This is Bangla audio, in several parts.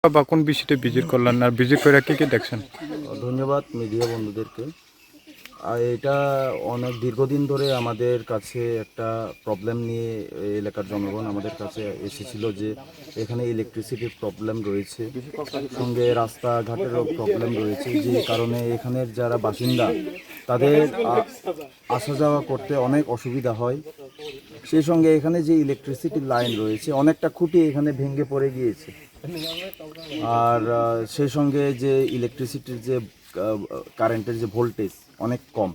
বা কোন বিষয়টা ভিজিট করলেন আর ভিজিট করে কি কি দেখছেন? ধন্যবাদ মিডিয়া বন্ধুদেরকে। আর এটা অনেক দীর্ঘদিন ধরে আমাদের কাছে একটা প্রবলেম নিয়ে এই এলাকার জনগণ আমাদের কাছে এসেছিল যে এখানে ইলেকট্রিসিটির প্রবলেম রয়েছে, সঙ্গে রাস্তাঘাটেরও প্রবলেম রয়েছে, যে কারণে এখানের যারা বাসিন্দা তাদের আসা যাওয়া করতে অনেক অসুবিধা হয়। সেই সঙ্গে এখানে যে ইলেকট্রিসিটির লাইন রয়েছে অনেকটা খুঁটি এখানে ভেঙে পড়ে গিয়েছে, আর সেই সঙ্গে যে ইলেকট্রিসিটির যে কারেন্টের যে ভোল্টেজ অনেক কম।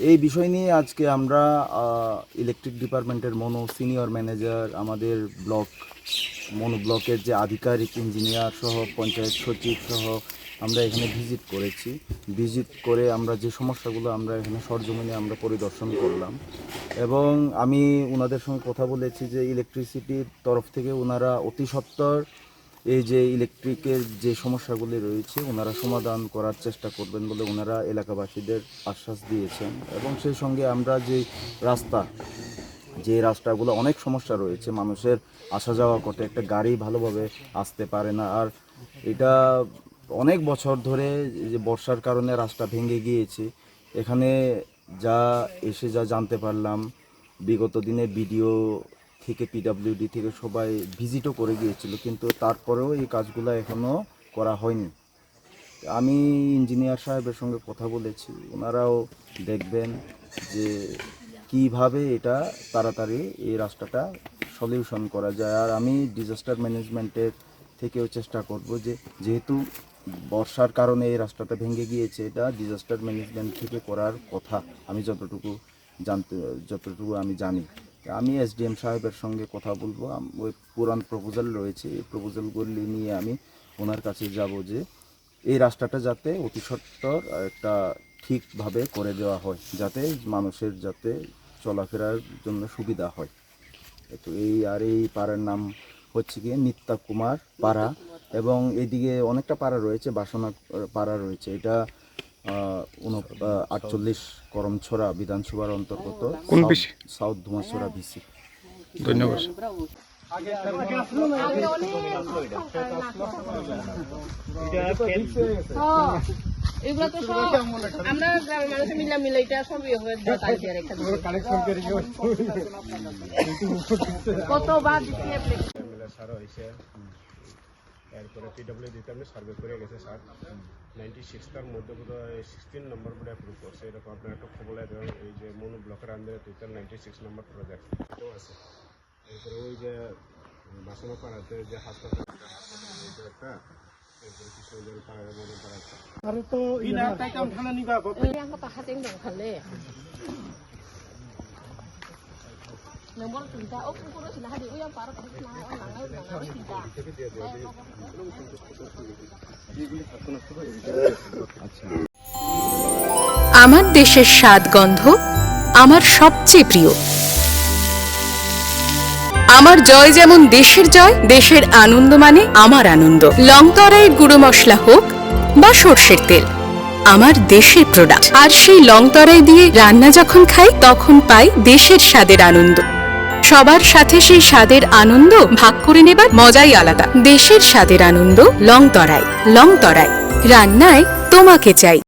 এই বিষয় নিয়ে আজকে আমরা ইলেকট্রিক ডিপার্টমেন্টের সিনিয়র ম্যানেজার, আমাদের মনো ব্লকের যে আধিকারিক, ইঞ্জিনিয়ার সহ পঞ্চায়েত সচিব সহ আমরা এখানে ভিজিট করে আমরা যে সমস্যাগুলো আমরা এখানে সরজমিনে আমরা পরিদর্শন করলাম, এবং আমি ওনাদের সঙ্গে কথা বলেছি যে ইলেকট্রিসিটির তরফ থেকে ওনারা অতি সত্বর এই যে ইলেকট্রিকের যে সমস্যাগুলি রয়েছে ওনারা সমাধান করার চেষ্টা করবেন বলে ওনারা এলাকাবাসীদের আশ্বাস দিয়েছেন। এবং সেই সঙ্গে আমরা যে রাস্তাগুলো অনেক সমস্যা রয়েছে, মানুষের আসা যাওয়া করতে, একটা গাড়ি ভালোভাবে আসতে পারে না, আর এটা অনেক বছর ধরে যে বর্ষার কারণে রাস্তা ভেঙে গিয়েছে। এখানে যা জানতে পারলাম, বিগত দিনে বিডিও থেকে পিডব্লিউডি থেকে সবাই ভিজিটও করে গিয়েছিল, কিন্তু তারপরেও এই কাজগুলো এখনও করা হয়নি। আমি ইঞ্জিনিয়ার সাহেবের সঙ্গে কথা বলেছি, ওনারাও দেখবেন যে কিভাবে এটা তাড়াতাড়ি এই রাস্তাটা সলিউশন করা যায়। আর আমি ডিজাস্টার ম্যানেজমেন্টের থেকেও চেষ্টা করব যে যেহেতু বর্ষার কারণে এই রাস্তাটা ভেঙে গিয়েছে, এটা ডিজাস্টার ম্যানেজমেন্ট থেকে করার কথা আমি যতটুকু আমি জানি। আমি এসডিএম সাহেবের সঙ্গে কথা বলবো, ওই পুরান প্রপোজাল রয়েছে, এই প্রপোজালগুলি নিয়ে আমি ওনার কাছে যাব যে এই রাস্তাটা যাতে অতি সত্বর একটা ঠিকভাবে করে দেওয়া হয়, যাতে মানুষের চলাফেরার জন্য সুবিধা হয়। তো এই পাড়ার নাম হচ্ছে গিয়ে নিত্যা কুমার পাড়া, এবং এদিকে অনেকটা পাড়া রয়েছে, বাসনা পাড়া রয়েছে। এটা 48 করমছড়া বিধানসভার অন্তর্গত সাউথ ধুমাছড়া ভিসি। ধন্যবাদ। এগুলো তো সব আমরা গ্রামের মানুষ মিলে এটা সবই কতবার এরপরে পিডব্লিউ দিতে আপনি সার্ভে করে গেছে স্যার 96টার মধ্যে বোধহয় 16 নম্বর বোধহয় অ্যাপ্রুভ করছে। এরকম আপনার একটা খবর দেবেন, এই যে মনো ব্লকের আন্ডারে টোটাল 96 নম্বর প্রজেক্ট আছে। এরপরে ওই যে বাসনা পাড়াতে যে হাসপাতাল একটা, এরপরে কৃষ্ণদের পাড়ায় মনো পাড়াতে আরে তো ইনা তাই কাম থানা নিবা yang kepahatin dong kali. Nomor tidak, oh kumpul sudah hadir, yang parah tadi kemarin orang tidak. আমার দেশের স্বাদ গন্ধ আমার সবচেয়ে প্রিয়। আমার জয় যেমন দেশের জয়, দেশের আনন্দ মানে আমার আনন্দ। লংতরাইয়ের গুঁড়ো মশলা হোক বা সর্ষের তেল, আমার দেশের প্রোডাক্ট। আর সেই লংতরাই দিয়ে রান্না যখন খাই তখন পাই দেশের স্বাদের আনন্দ। সবার সাথে সেই স্বাদের আনন্দ ভাগ করে নেবার মজাই আলাদা। দেশের স্বাদের আনন্দ লংতরাই। লংতরাই, রান্নায় তোমাকে চাই।